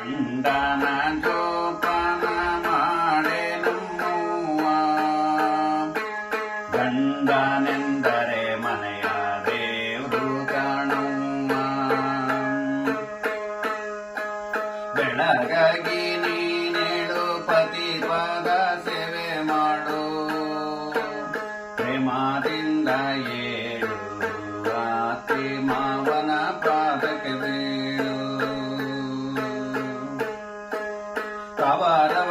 ಗಂಡನ ಜೋಪಾನ ಮಾಡೆ ನಮ್ಮವ್ವ. ಗಂಡನೆಂದರೆ ಮನೆಯ ದೇವ್ರು ಕಾಣವ್ವ. ಬೆಳಗಾಗಿ ನೀನೇಳು ಪತಿ ಪಾದ ಸೇವೆ ಮಾಡು. ಪ್ರೇಮದಿಂದ ಏಳು ಅತ್ತಿ ಮಾವನ ಪಾದಕ್ಕೆ ಬೀಳು. ಕವರ